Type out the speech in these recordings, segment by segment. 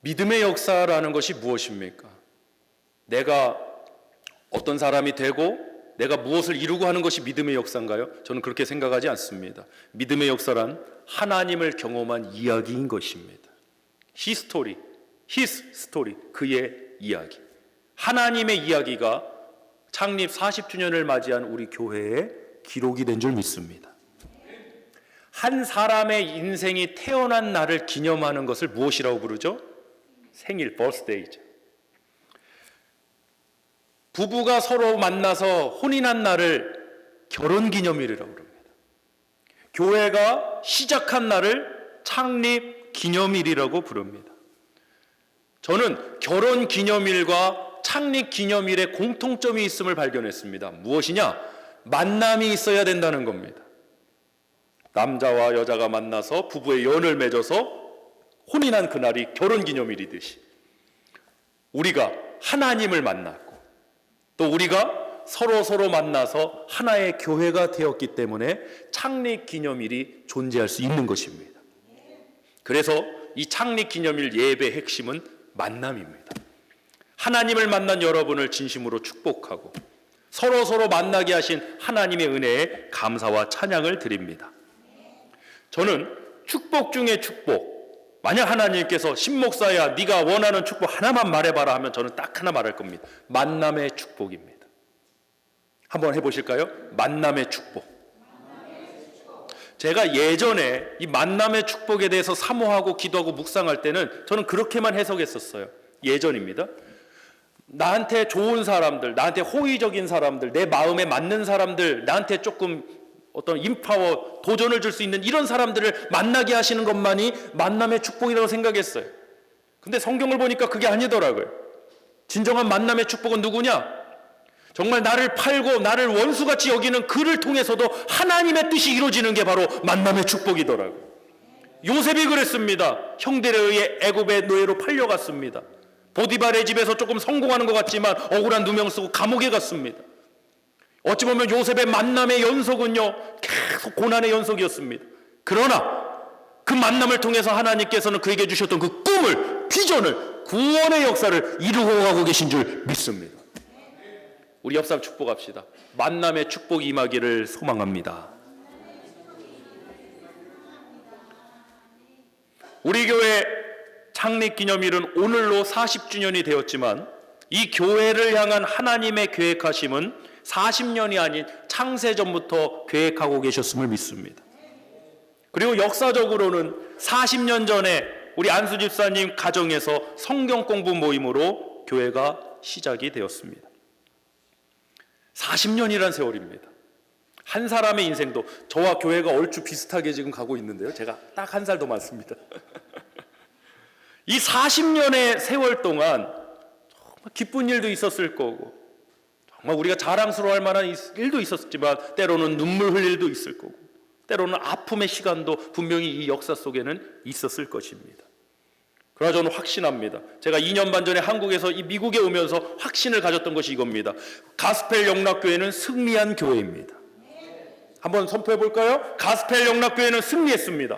믿음의 역사라는 것이 무엇입니까? 내가 어떤 사람이 되고 내가 무엇을 이루고 하는 것이 믿음의 역사인가요? 저는 그렇게 생각하지 않습니다. 믿음의 역사란 하나님을 경험한 이야기인 것입니다. 히스토리, his story, 그의 이야기. 하나님의 이야기가 창립 40주년을 맞이한 우리 교회에 기록이 된 줄 믿습니다. 한 사람의 인생이 태어난 날을 기념하는 것을 무엇이라고 부르죠? 생일, birthday죠. 부부가 서로 만나서 혼인한 날을 결혼기념일이라고 부릅니다. 교회가 시작한 날을 창립기념일이라고 부릅니다. 저는 결혼기념일과 창립기념일에 공통점이 있음을 발견했습니다. 무엇이냐? 만남이 있어야 된다는 겁니다. 남자와 여자가 만나서 부부의 연을 맺어서 혼인한 그날이 결혼기념일이듯이 우리가 하나님을 만났고 또 우리가 서로 만나서 하나의 교회가 되었기 때문에 창립기념일이 존재할 수 있는 것입니다. 그래서 이 창립기념일 예배의 핵심은 만남입니다. 하나님을 만난 여러분을 진심으로 축복하고 서로 만나게 하신 하나님의 은혜에 감사와 찬양을 드립니다. 저는 축복 중에 축복, 만약 하나님께서 신목사야 네가 원하는 축복 하나만 말해봐라 하면 저는 딱 하나 말할 겁니다. 만남의 축복입니다. 한번 해보실까요? 만남의 축복. 제가 예전에 이 만남의 축복에 대해서 사모하고 기도하고 묵상할 때는 저는 그렇게만 해석했었어요. 예전입니다. 나한테 좋은 사람들, 나한테 호의적인 사람들, 내 마음에 맞는 사람들, 나한테 조금 어떤 인파워, 도전을 줄 수 있는 이런 사람들을 만나게 하시는 것만이 만남의 축복이라고 생각했어요. 근데 성경을 보니까 그게 아니더라고요. 진정한 만남의 축복은 누구냐? 정말 나를 팔고 나를 원수같이 여기는 그를 통해서도 하나님의 뜻이 이루어지는 게 바로 만남의 축복이더라고요. 요셉이 그랬습니다. 형들에 의해 애굽의 노예로 팔려갔습니다. 보디발의 집에서 조금 성공하는 것 같지만 억울한 누명 쓰고 감옥에 갔습니다. 어찌 보면 요셉의 만남의 연속은요 계속 고난의 연속이었습니다. 그러나 그 만남을 통해서 하나님께서는 그에게 주셨던 그 꿈을, 비전을, 구원의 역사를 이루고 가고 계신 줄 믿습니다. 우리 옆 사람 축복합시다. 만남의 축복이 임하기를 소망합니다. 우리 교회 창립기념일은 오늘로 40주년이 되었지만 이 교회를 향한 하나님의 계획하심은 40년이 아닌 창세전부터 계획하고 계셨음을 믿습니다. 그리고 역사적으로는 40년 전에 우리 안수 집사님 가정에서 성경 공부 모임으로 교회가 시작이 되었습니다. 40년이란 세월입니다. 한 사람의 인생도, 저와 교회가 얼추 비슷하게 지금 가고 있는데요. 제가 딱 한 살 더 많습니다. 이 40년의 세월 동안 정말 기쁜 일도 있었을 거고 정말 우리가 자랑스러워할 만한 일도 있었지만 때로는 눈물 흘릴 일도 있을 거고 때로는 아픔의 시간도 분명히 이 역사 속에는 있었을 것입니다. 그러나 저는 확신합니다. 제가 2년 반 전에 한국에서 이 미국에 오면서 확신을 가졌던 것이 이겁니다. 가스펠 영락교회는 승리한 교회입니다. 한번 선포해 볼까요? 가스펠 영락교회는 승리했습니다.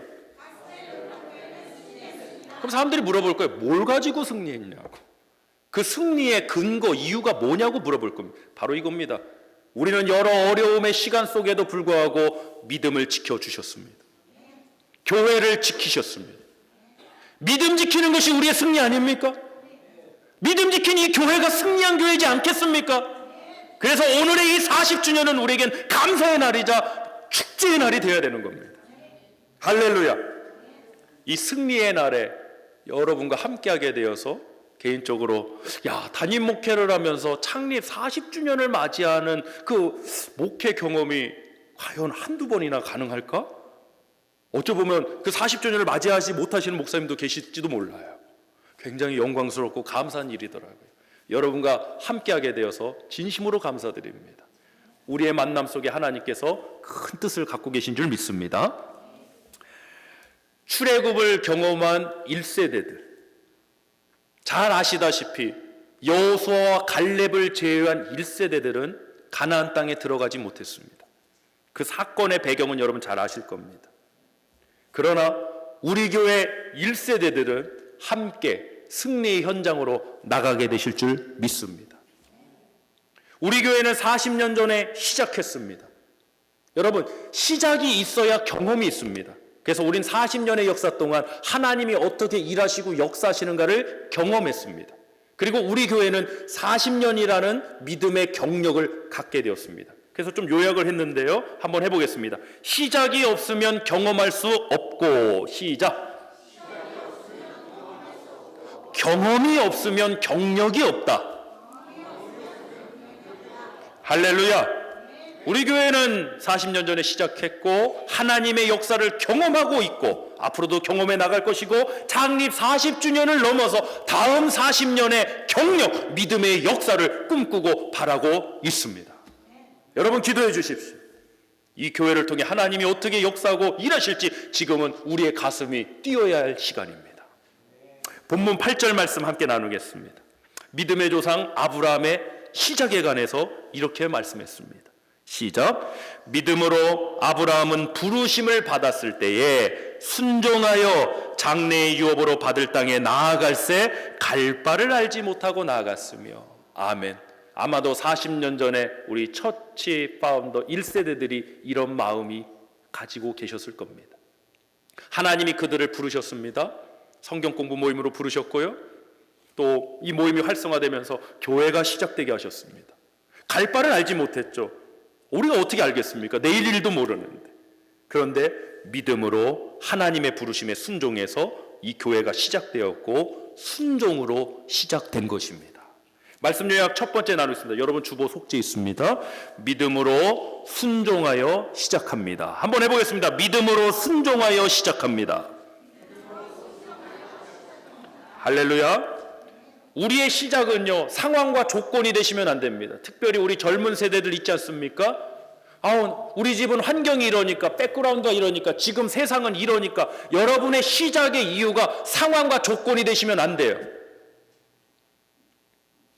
그럼 사람들이 물어볼 거예요. 뭘 가지고 승리했냐고. 그 승리의 근거, 이유가 뭐냐고 물어볼 겁니다. 바로 이겁니다. 우리는 여러 어려움의 시간 속에도 불구하고 믿음을 지켜주셨습니다. 교회를 지키셨습니다. 믿음 지키는 것이 우리의 승리 아닙니까? 믿음 지킨 이 교회가 승리한 교회이지 않겠습니까? 그래서 오늘의 이 40주년은 우리에겐 감사의 날이자 축제의 날이 되어야 되는 겁니다. 할렐루야. 이 승리의 날에 여러분과 함께하게 되어서 개인적으로 담임 목회를 하면서 창립 40주년을 맞이하는 그 목회 경험이 과연 한두 번이나 가능할까? 어쩌보면 그 40주년을 맞이하지 못하시는 목사님도 계실지도 몰라요. 굉장히 영광스럽고 감사한 일이더라고요. 여러분과 함께하게 되어서 진심으로 감사드립니다. 우리의 만남 속에 하나님께서 큰 뜻을 갖고 계신 줄 믿습니다. 출애굽을 경험한 1세대들, 잘 아시다시피 여호수아와 갈렙을 제외한 1세대들은 가나안 땅에 들어가지 못했습니다. 그 사건의 배경은 여러분 잘 아실 겁니다. 그러나 우리 교회 1세대들은 함께 승리의 현장으로 나가게 되실 줄 믿습니다. 우리 교회는 40년 전에 시작했습니다. 여러분, 시작이 있어야 경험이 있습니다. 그래서 우린 40년의 역사 동안 하나님이 어떻게 일하시고 역사하시는가를 경험했습니다. 그리고 우리 교회는 40년이라는 믿음의 경력을 갖게 되었습니다. 그래서 좀 요약을 했는데요. 한번 해보겠습니다. 시작이 없으면 경험할 수 없고, 시작. 경험이 없으면 경력이 없다. 할렐루야. 우리 교회는 40년 전에 시작했고 하나님의 역사를 경험하고 있고 앞으로도 경험해 나갈 것이고 창립 40주년을 넘어서 다음 40년의 경력, 믿음의 역사를 꿈꾸고 바라고 있습니다. 여러분 기도해 주십시오. 이 교회를 통해 하나님이 어떻게 역사하고 일하실지 지금은 우리의 가슴이 뛰어야 할 시간입니다. 본문 8절 말씀 함께 나누겠습니다. 믿음의 조상 아브라함의 시작에 관해서 이렇게 말씀했습니다. 시작. 믿음으로 아브라함은 부르심을 받았을 때에 순종하여 장래의 유업으로 받을 땅에 나아갈새 갈 바를 알지 못하고 나아갔으며. 아멘. 아마도 40년 전에 우리 처치 파운더 1세대들이 이런 마음이 가지고 계셨을 겁니다. 하나님이 그들을 부르셨습니다. 성경 공부 모임으로 부르셨고요. 또 이 모임이 활성화되면서 교회가 시작되게 하셨습니다. 갈 바를 알지 못했죠. 우리가 어떻게 알겠습니까? 내일 일도 모르는데. 그런데 믿음으로 하나님의 부르심에 순종해서 이 교회가 시작되었고 순종으로 시작된 것입니다. 말씀 요약 첫 번째 나누겠습니다. 여러분 주보 속지 있습니다. 믿음으로 순종하여 시작합니다. 한번 해보겠습니다. 믿음으로 순종하여 시작합니다. 할렐루야. 우리의 시작은요, 상황과 조건이 되시면 안 됩니다. 특별히 우리 젊은 세대들 있지 않습니까? 우리 집은 환경이 이러니까, 백그라운드가 이러니까, 지금 세상은 이러니까, 여러분의 시작의 이유가 상황과 조건이 되시면 안 돼요.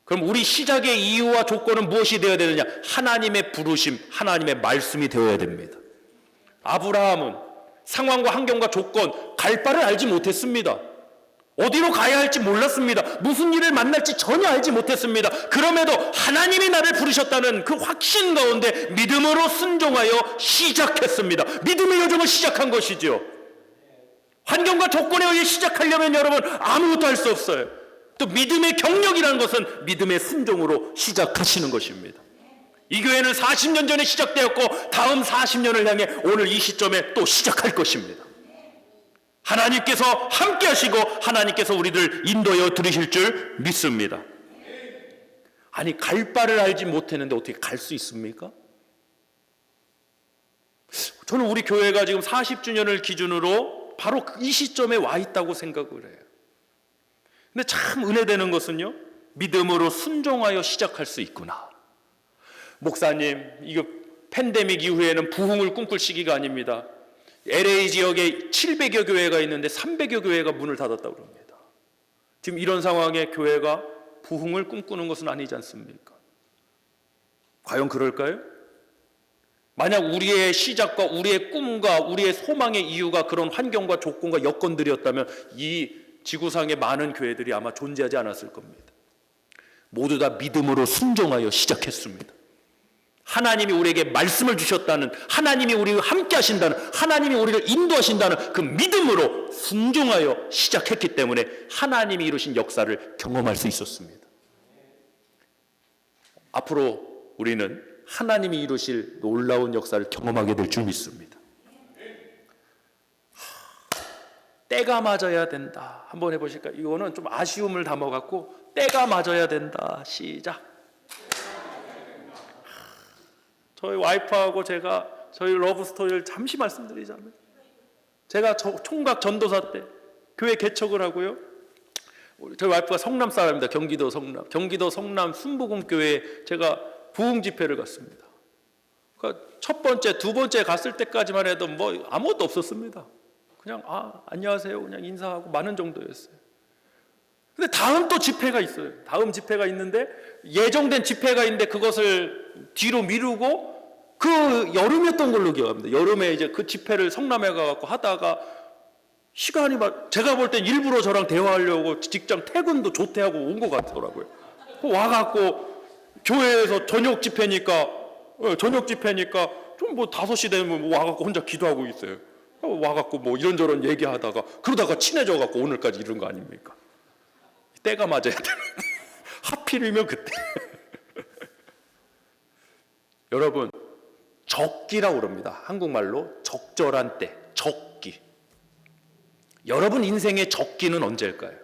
그럼 우리 시작의 이유와 조건은 무엇이 되어야 되느냐? 하나님의 부르심, 하나님의 말씀이 되어야 됩니다. 아브라함은 상황과 환경과 조건, 갈 바를 알지 못했습니다. 어디로 가야 할지 몰랐습니다. 무슨 일을 만날지 전혀 알지 못했습니다. 그럼에도 하나님이 나를 부르셨다는 그 확신 가운데 믿음으로 순종하여 시작했습니다. 믿음의 여정을 시작한 것이죠. 환경과 조건에 의해 시작하려면 여러분 아무것도 할 수 없어요. 또 믿음의 경력이라는 것은 믿음의 순종으로 시작하시는 것입니다. 이 교회는 40년 전에 시작되었고 다음 40년을 향해 오늘 이 시점에 또 시작할 것입니다. 하나님께서 함께 하시고 하나님께서 우리를 인도하여 들으실 줄 믿습니다. 아니 갈 바를 알지 못했는데 어떻게 갈 수 있습니까? 저는 우리 교회가 지금 40주년을 기준으로 바로 이 시점에 와 있다고 생각을 해요. 근데 참 은혜되는 것은요, 믿음으로 순종하여 시작할 수 있구나. 목사님, 이거 팬데믹 이후에는 부흥을 꿈꿀 시기가 아닙니다. LA 지역에 700여 교회가 있는데 300여 교회가 문을 닫았다고 합니다. 지금 이런 상황에 교회가 부흥을 꿈꾸는 것은 아니지 않습니까? 과연 그럴까요? 만약 우리의 시작과 우리의 꿈과 우리의 소망의 이유가 그런 환경과 조건과 여건들이었다면 이 지구상의 많은 교회들이 아마 존재하지 않았을 겁니다. 모두 다 믿음으로 순종하여 시작했습니다. 하나님이 우리에게 말씀을 주셨다는, 하나님이 우리와 함께 하신다는, 하나님이 우리를 인도하신다는 그 믿음으로 순종하여 시작했기 때문에 하나님이 이루신 역사를 경험할 수 있었습니다. 앞으로 우리는 하나님이 이루실 놀라운 역사를 경험하게 될 줄 믿습니다. 때가 맞아야 된다. 한번 해보실까요? 이거는 좀 아쉬움을 담아갖고 때가 맞아야 된다. 시작. 저희 와이프하고 제가 저희 러브스토리를 잠시 말씀드리자면, 제가 총각 전도사 때 교회 개척을 하고요, 저희 와이프가 성남 사람입니다. 경기도 성남 순복음교회에 제가 부흥 집회를 갔습니다. 그러니까 첫 번째, 두 번째 갔을 때까지만 해도 뭐 아무것도 없었습니다. 그냥 안녕하세요 그냥 인사하고 마는 정도였어요. 근데 다음 또 집회가 있어요. 다음 집회가 있는데 예정된 집회가 있는데 그것을 뒤로 미루고, 그 여름이었던 걸로 기억합니다. 여름에 이제 그 집회를 성남에 가갖고 하다가 시간이 제가 볼 땐 일부러 저랑 대화하려고 직장 퇴근도 조퇴하고 온 것 같더라고요. 와갖고 교회에서 저녁 집회니까 좀 뭐 5시 되면 와갖고 혼자 기도하고 있어요. 와갖고 뭐 이런저런 얘기하다가 그러다가 친해져갖고 오늘까지 이런 거 아닙니까? 때가 맞아야 되는데 하필이면 그때. 여러분, 적기라고 그럽니다. 한국말로 적절한 때, 적기. 여러분 인생의 적기는 언제일까요?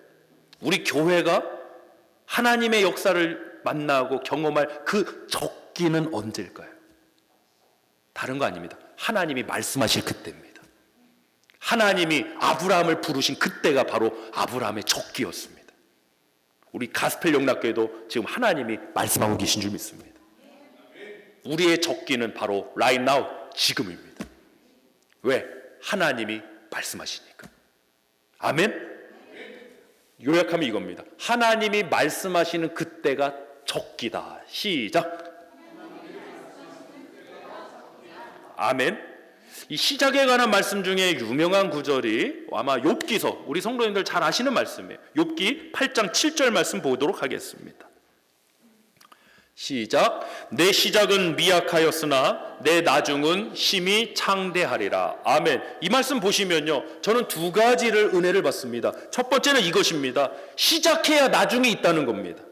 우리 교회가 하나님의 역사를 만나고 경험할 그 적기는 언제일까요? 다른 거 아닙니다. 하나님이 말씀하실 그때입니다. 하나님이 아브라함을 부르신 그때가 바로 아브라함의 적기였습니다. 우리 가스펠 영락교회도 지금 하나님이 말씀하고 계신 줄 믿습니다. 우리의 적기는 바로 right now, 지금입니다. 왜? 하나님이 말씀하시니까. 아멘? 요약하면 이겁니다. 하나님이 말씀하시는 그때가 적기다. 시작. 아멘. 이 시작에 관한 말씀 중에 유명한 구절이 아마 욥기서, 우리 성도님들 잘 아시는 말씀이에요. 욥기 8장 7절 말씀 보도록 하겠습니다. 시작. 내 시작은 미약하였으나 내 나중은 심히 창대하리라. 아멘. 이 말씀 보시면요, 저는 두 가지를 은혜를 받습니다. 첫 번째는 이것입니다. 시작해야 나중이 있다는 겁니다.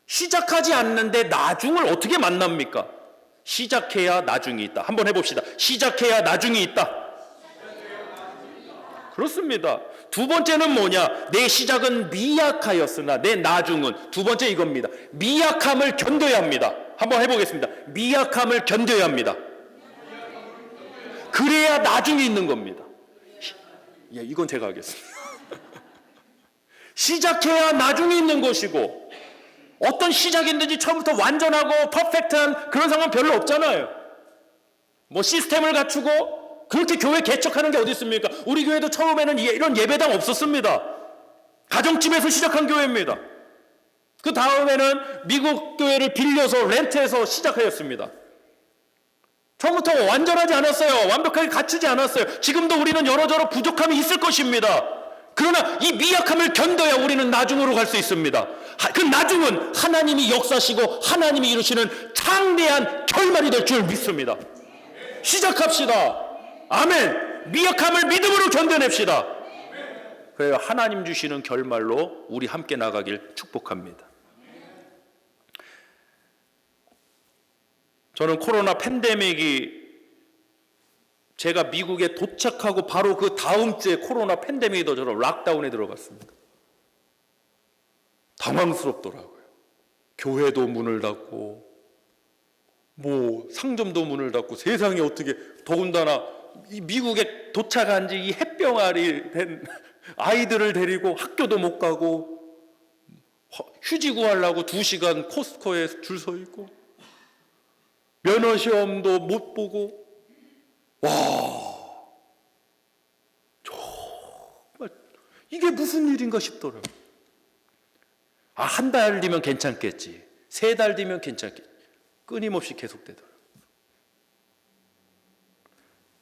시작하지 않는데 나중을 어떻게 만납니까? 시작해야 나중이 있다. 한번 해봅시다. 시작해야 나중이 있다. 그렇습니다. 두 번째는 뭐냐? 내 시작은 미약하였으나 내 나중은, 두 번째 이겁니다. 미약함을 견뎌야 합니다. 한번 해보겠습니다. 미약함을 견뎌야 합니다. 그래야 나중이 있는 겁니다. 예, 이건 제가 하겠습니다. 시작해야 나중이 있는 것이고, 어떤 시작이든지 처음부터 완전하고 퍼펙트한 그런 상황은 별로 없잖아요. 뭐 시스템을 갖추고 그렇게 교회 개척하는 게 어디 있습니까? 우리 교회도 처음에는 이런 예배당 없었습니다. 가정집에서 시작한 교회입니다. 그 다음에는 미국 교회를 빌려서 렌트해서 시작하였습니다. 처음부터 완전하지 않았어요. 완벽하게 갖추지 않았어요. 지금도 우리는 여러저러 부족함이 있을 것입니다. 그러나 이 미약함을 견뎌야 우리는 나중으로 갈 수 있습니다. 그 나중은 하나님이 역사시고 하나님이 이루시는 창대한 결말이 될 줄 믿습니다. 시작합시다. 아멘. 미약함을 믿음으로 견뎌냅시다. 그래야 하나님 주시는 결말로 우리 함께 나가길 축복합니다. 저는 코로나 팬데믹이 제가 미국에 도착하고 바로 그 다음 주에 코로나 팬데믹이 저런 락다운에 들어갔습니다. 당황스럽더라고요. 교회도 문을 닫고 뭐 상점도 문을 닫고 세상에 어떻게, 더군다나 이 미국에 도착한 지 이 햇병아리 된 아이들을 데리고 학교도 못 가고 휴지 구하려고 2시간 코스트코에 줄 서 있고 면허 시험도 못 보고, 와, 정말 이게 무슨 일인가 싶더라고요. 아, 한 달 뒤면 괜찮겠지, 3달 뒤면 괜찮겠지, 끊임없이 계속되더라고요.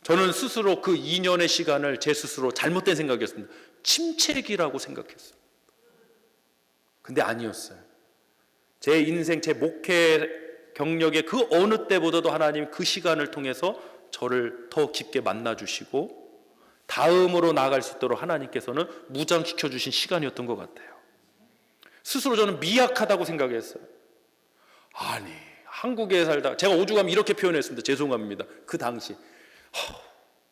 저는 스스로 그 2년의 시간을 제 스스로 잘못된 생각이었습니다. 침체기라고 생각했어요. 근데 아니었어요. 제 인생, 제 목회 경력의 그 어느 때보다도 하나님 그 시간을 통해서 저를 더 깊게 만나주시고 다음으로 나아갈 수 있도록 하나님께서는 무장시켜 주신 시간이었던 것 같아요. 스스로 저는 미약하다고 생각했어요. 아니, 한국에 살다, 제가 오죽하면 이렇게 표현했습니다. 죄송합니다. 그 당시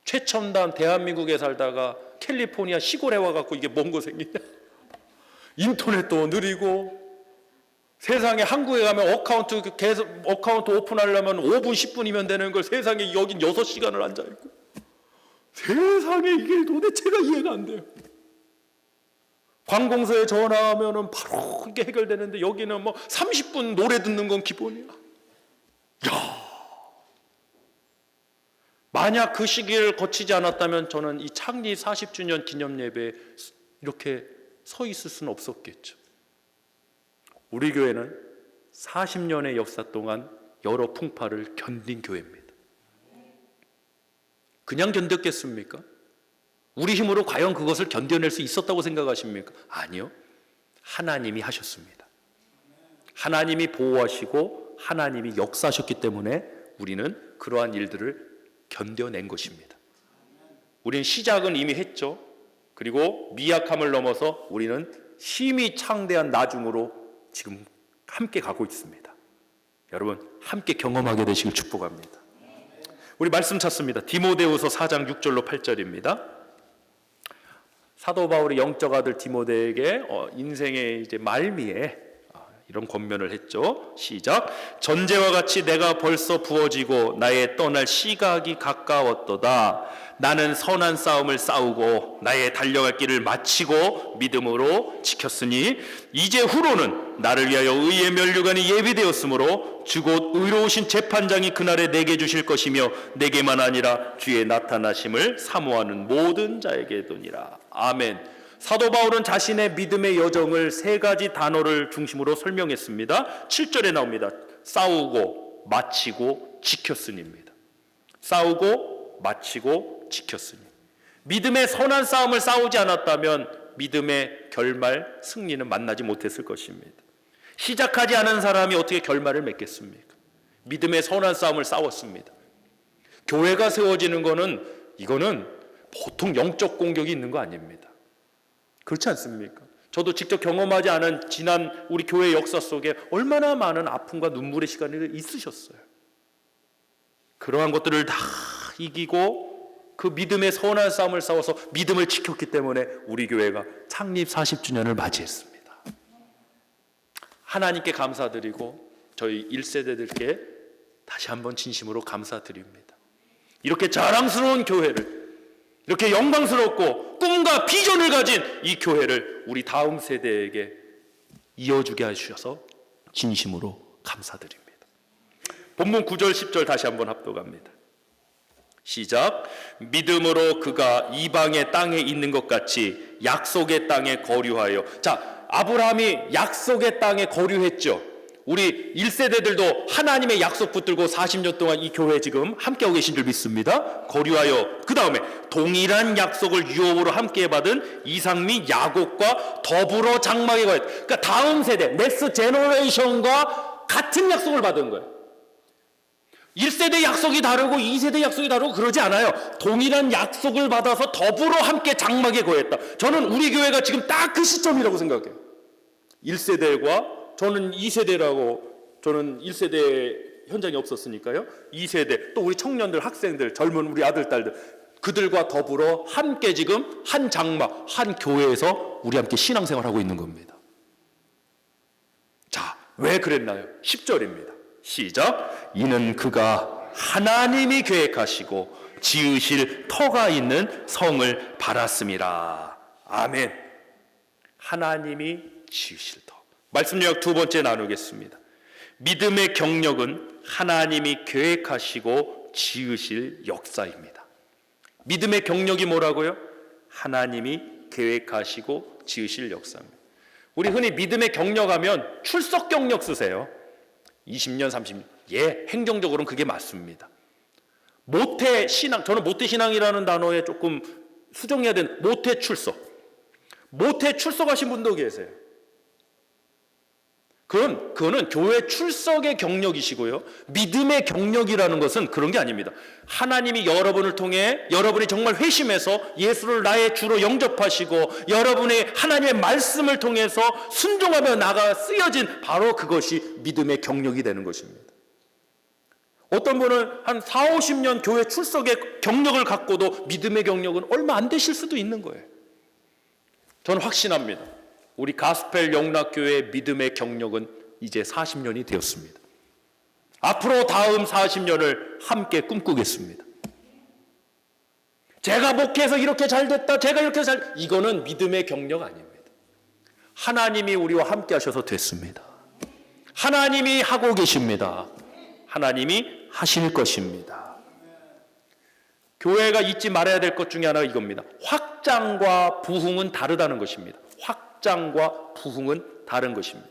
최첨단 대한민국에 살다가 캘리포니아 시골에 와갖고 이게 뭔 고생이냐, 인터넷도 느리고, 세상에 한국에 가면 어카운트 오픈하려면 5분 10분이면 되는 걸 세상에 여긴 6시간을 앉아있고, 세상에 이게 도대체가 이해가 안 돼요. 관공서에 전화하면 바로 이게 해결되는데 여기는 뭐 30분 노래 듣는 건 기본이야. 야, 만약 그 시기를 거치지 않았다면 저는 이 창립 40주년 기념 예배에 이렇게 서 있을 수는 없었겠죠. 우리 교회는 40년의 역사 동안 여러 풍파를 견딘 교회입니다. 그냥 견뎠겠습니까? 우리 힘으로 과연 그것을 견뎌낼 수 있었다고 생각하십니까? 아니요. 하나님이 하셨습니다. 하나님이 보호하시고 하나님이 역사하셨기 때문에 우리는 그러한 일들을 견뎌낸 것입니다. 우리는 시작은 이미 했죠. 그리고 미약함을 넘어서 우리는 힘이 창대한 나중으로 지금 함께 가고 있습니다. 여러분 함께 경험하게 되시길 축복합니다. 우리 말씀 찾습니다. 디모데후서 4장 6절로 8절입니다. 사도 바울이 영적 아들 디모데에게 인생의 이제 말미에 이런 권면을 했죠. 시작. 전제와 같이 내가 벌써 부어지고 나의 떠날 시각이 가까웠도다. 나는 선한 싸움을 싸우고 나의 달려갈 길을 마치고 믿음으로 지켰으니 이제 후로는 나를 위하여 의의 면류관이 예비되었으므로 주 곧 의로우신 재판장이 그날에 내게 주실 것이며 내게만 아니라 주의 나타나심을 사모하는 모든 자에게도니라. 아멘. 사도 바울은 자신의 믿음의 여정을 세 가지 단어를 중심으로 설명했습니다. 7절에 나옵니다. 싸우고 마치고 지켰으니입니다. 싸우고 마치고 지켰으니. 믿음의 선한 싸움을 싸우지 않았다면 믿음의 결말, 승리는 만나지 못했을 것입니다. 시작하지 않은 사람이 어떻게 결말을 맺겠습니까? 믿음의 선한 싸움을 싸웠습니다. 교회가 세워지는 거는 이거는 보통 영적 공격이 있는 거 아닙니다. 그렇지 않습니까? 저도 직접 경험하지 않은 지난 우리 교회 역사 속에 얼마나 많은 아픔과 눈물의 시간이 있으셨어요. 그러한 것들을 다 이기고 그 믿음의 선한 싸움을 싸워서 믿음을 지켰기 때문에 우리 교회가 창립 40주년을 맞이했습니다. 하나님께 감사드리고 저희 1세대들께 다시 한번 진심으로 감사드립니다. 이렇게 자랑스러운 교회를, 이렇게 영광스럽고 꿈과 비전을 가진 이 교회를 우리 다음 세대에게 이어주게 하셔서 진심으로 감사드립니다. 본문 9절 10절 다시 한번 합독합니다. 시작. 믿음으로 그가 이방의 땅에 있는 것 같이 약속의 땅에 거류하여. 자, 아브라함이 약속의 땅에 거류했죠. 우리 1세대들도 하나님의 약속 붙들고 40년 동안 이 교회에 지금 함께하고 계신 줄 믿습니다. 거류하여 그 다음에 동일한 약속을 유업으로 함께 받은 이삭 및 야곱과 더불어 장막에 거했다. 그러니까 다음 세대 넥스트 제너레이션과 같은 약속을 받은 거예요. 1세대 약속이 다르고 2세대 약속이 다르고 그러지 않아요. 동일한 약속을 받아서 더불어 함께 장막에 거했다. 저는 우리 교회가 지금 딱 그 시점이라고 생각해요. 1세대과 저는 2세대라고, 저는 1세대 현장이 없었으니까요. 2세대, 또 우리 청년들, 학생들, 젊은 우리 아들, 딸들, 그들과 더불어 함께 지금 한 장막, 한 교회에서 우리 함께 신앙생활하고 있는 겁니다. 자, 왜 그랬나요? 10절입니다. 시작. 이는 그가 하나님이 계획하시고 지으실 터가 있는 성을 바랐음이라. 아멘. 하나님이 지으실 터. 말씀 요약 두 번째 나누겠습니다. 믿음의 경력은 하나님이 계획하시고 지으실 역사입니다. 믿음의 경력이 뭐라고요? 하나님이 계획하시고 지으실 역사입니다. 우리 흔히 믿음의 경력하면 출석 경력 쓰세요. 20년, 30년. 예, 행정적으로는 그게 맞습니다. 모태 신앙, 저는 모태 신앙이라는 단어에 조금 수정해야 되는 모태 출석. 모태 출석하신 분도 계세요. 그거는 교회 출석의 경력이시고요. 믿음의 경력이라는 것은 그런 게 아닙니다. 하나님이 여러분을 통해 여러분이 정말 회심해서 예수를 나의 주로 영접하시고 여러분의 하나님의 말씀을 통해서 순종하며 나가 쓰여진 바로 그것이 믿음의 경력이 되는 것입니다. 어떤 분은 한 4, 50년 교회 출석의 경력을 갖고도 믿음의 경력은 얼마 안 되실 수도 있는 거예요. 저는 확신합니다. 우리 가스펠 영락교회의 믿음의 경력은 이제 40년이 되었습니다. 앞으로 다음 40년을 함께 꿈꾸겠습니다. 제가 목회해서 이렇게 잘 됐다, 제가 이렇게 이거는 믿음의 경력 아닙니다. 하나님이 우리와 함께 하셔서 됐습니다. 하나님이 하고 계십니다. 하나님이 하실 것입니다. 교회가 잊지 말아야 될 것 중에 하나가 이겁니다. 확장과 부흥은 다르다는 것입니다. 확장과 부흥은 다른 것입니다.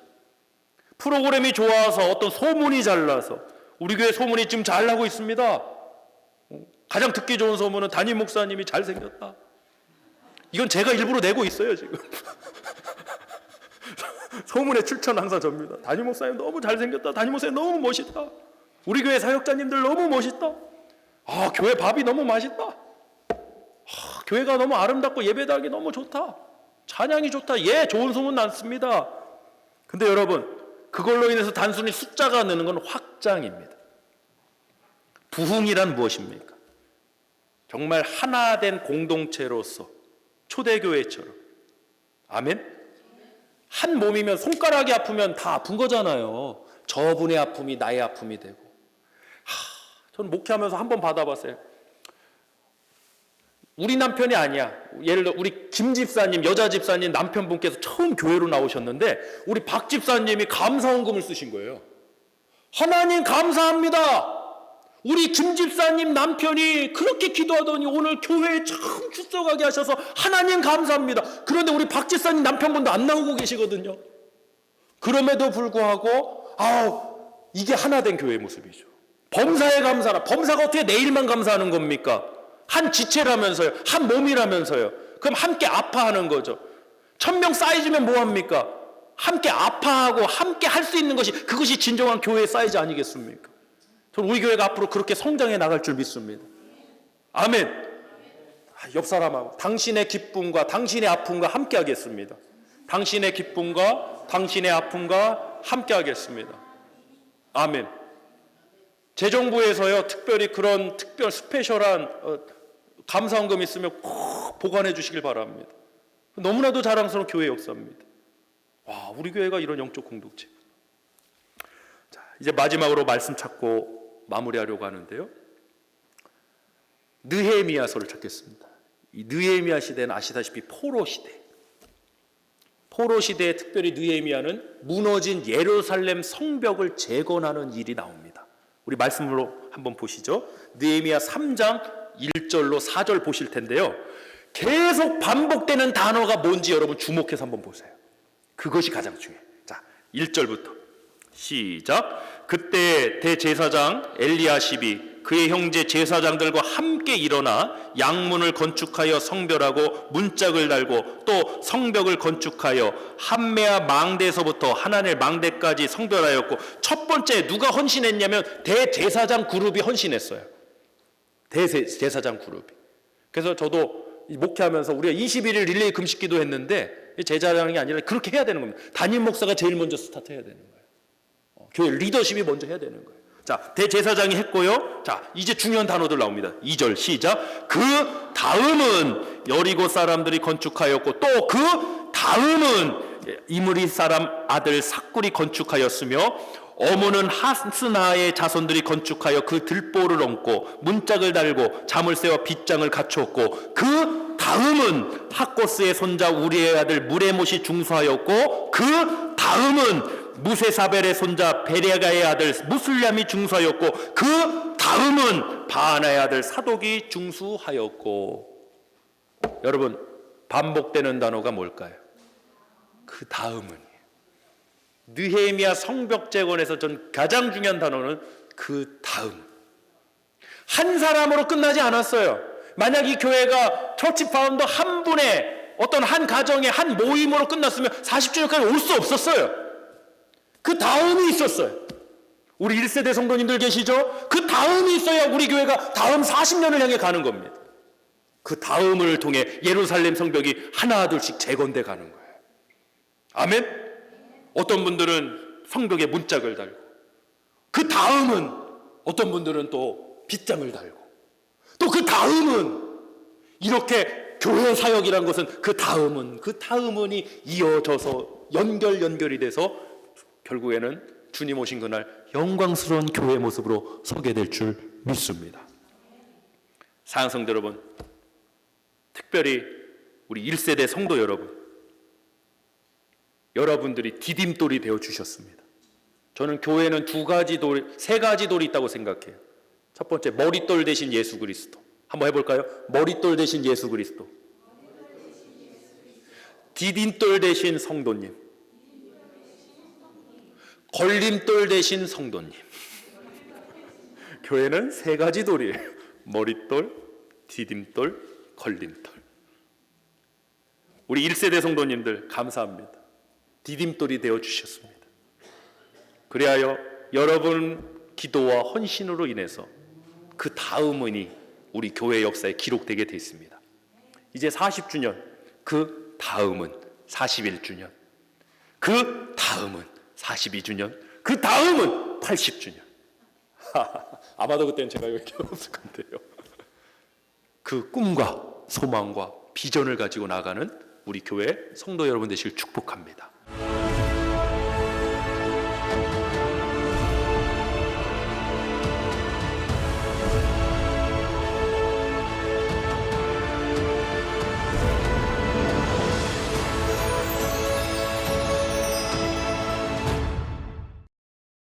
프로그램이 좋아서 어떤 소문이 잘 나서 우리 교회 소문이 지금 잘 나고 있습니다. 가장 듣기 좋은 소문은 담임 목사님이 잘생겼다. 이건 제가 일부러 내고 있어요 지금. 소문의 출처는 항상 접니다. 담임 목사님 너무 잘생겼다. 담임 목사님 너무 멋있다. 우리 교회 사역자님들 너무 멋있다. 아, 교회 밥이 너무 맛있다. 아, 교회가 너무 아름답고 예배드리기 너무 좋다. 찬양이 좋다. 예, 좋은 소문 났습니다. 근데 여러분, 그걸로 인해서 단순히 숫자가 느는 건 확장입니다. 부흥이란 무엇입니까? 정말 하나 된 공동체로서 초대교회처럼. 아멘? 한 몸이면 손가락이 아프면 다 아픈 거잖아요. 저분의 아픔이 나의 아픔이 되고. 저는 목회하면서 한 번 받아봤어요. 우리 남편이 아니야. 예를 들어 우리 김 집사님, 여자 집사님 남편분께서 처음 교회로 나오셨는데 우리 박 집사님이 감사원금을 쓰신 거예요. 하나님 감사합니다. 우리 김 집사님 남편이 그렇게 기도하더니 오늘 교회에 처음 출석하게 하셔서 하나님 감사합니다. 그런데 우리 박 집사님 남편분도 안 나오고 계시거든요. 그럼에도 불구하고 이게 하나 된 교회의 모습이죠. 범사에 감사라. 범사가 어떻게 내일만 감사하는 겁니까? 한 지체라면서요. 한 몸이라면서요. 그럼 함께 아파하는 거죠. 1000명 사이즈면 뭐합니까? 함께 아파하고 함께 할 수 있는 것이 그것이 진정한 교회의 사이즈 아니겠습니까? 저는 우리 교회가 앞으로 그렇게 성장해 나갈 줄 믿습니다. 아멘. 옆 사람하고 당신의 기쁨과 당신의 아픔과 함께 하겠습니다. 당신의 기쁨과 당신의 아픔과 함께 하겠습니다. 아멘. 재정부에서요 특별히 그런 스페셜한 감사원금 있으면 꼭 보관해 주시길 바랍니다. 너무나도 자랑스러운 교회 역사입니다. 와, 우리 교회가 이런 영적 공동체. 자, 이제 마지막으로 말씀 찾고 마무리하려고 하는데요. 느헤미야서를 찾겠습니다. 이 느헤미야 시대는 아시다시피 포로 시대. 포로 시대에 특별히 느헤미야는 무너진 예루살렘 성벽을 재건하는 일이 나옵니다. 우리 말씀으로 한번 보시죠. 느헤미야 3장 1절로 4절 보실 텐데요. 계속 반복되는 단어가 뭔지 여러분 주목해서 한번 보세요. 그것이 가장 중요해요. 자, 1절부터 시작. 그때 대제사장 엘리야십이 그의 형제 제사장들과 함께 일어나 양문을 건축하여 성별하고 문짝을 달고 또 성벽을 건축하여 함메아 망대에서부터 하나넬 망대까지 성별하였고, 첫 번째 누가 헌신했냐면 대제사장 그룹이 헌신했어요. 대제사장 그룹이. 그래서 저도 목회하면서 우리가 21일 릴레이 금식기도 했는데 제사장이 아니라 그렇게 해야 되는 겁니다. 담임 목사가 제일 먼저 스타트해야 되는 거예요. 교회 리더십이 먼저 해야 되는 거예요. 자, 대제사장이 했고요. 자, 이제 중요한 단어들 나옵니다. 2절 시작. 그 다음은 여리고 사람들이 건축하였고 또 그 다음은 이므리 사람 아들 삭굴이 건축하였으며 어무는 하스나의 자손들이 건축하여 그 들보를 얹고 문짝을 달고 자물쇠와 빗장을 갖추었고, 그 다음은 학고스의 손자 우리의 아들 무레못이 중수하였고 그 다음은 무세사벨의 손자 베레가의 아들 무슬람이 중수하였고 그 다음은 바하나의 아들 사독이 중수하였고. 여러분, 반복되는 단어가 뭘까요? 그 다음은. 느헤미야 성벽 재건에서 전 가장 중요한 단어는 그 다음. 한 사람으로 끝나지 않았어요. 만약 이 교회가 처치 파운더 한 분의 어떤 한 가정의 한 모임으로 끝났으면 40주년까지 올 수 없었어요. 그 다음이 있었어요. 우리 1세대 성도님들 계시죠? 그 다음이 있어야 우리 교회가 다음 40년을 향해 가는 겁니다. 그 다음을 통해 예루살렘 성벽이 하나둘씩 재건돼 가는 거예요. 아멘? 어떤 분들은 성벽에 문짝을 달고, 그 다음은 어떤 분들은 또 빗장을 달고, 또 그 다음은 이렇게 교회 사역이란 것은 그 다음은이 이어져서 연결이 돼서 결국에는 주님 오신 그날 영광스러운 교회 모습으로 서게 될 줄 믿습니다. 사랑하는 성도 여러분, 특별히 우리 1세대 성도 여러분들이 디딤돌이 되어 주셨습니다. 저는 교회는 세 가지 돌이 있다고 생각해요. 첫 번째, 머릿돌 대신 예수 그리스도. 한번 해볼까요? 머릿돌 대신 예수 그리스도. 디딤돌 대신 성도님. 걸림돌 대신 성도님. 교회는 세 가지 돌이에요. 머릿돌, 디딤돌, 걸림돌. 우리 1세대 성도님들 감사합니다. 디딤돌이 되어 주셨습니다. 그리하여 여러분 기도와 헌신으로 인해서 그 다음은이 우리 교회 역사에 기록되게 되어 있습니다. 이제 40주년, 그 다음은 41주년, 그 다음은 42주년, 그 다음은 80주년. 아마도 그때는 제가 여기 없을 건데요. 그 꿈과 소망과 비전을 가지고 나가는 우리 교회 성도 여러분 되시길 축복합니다.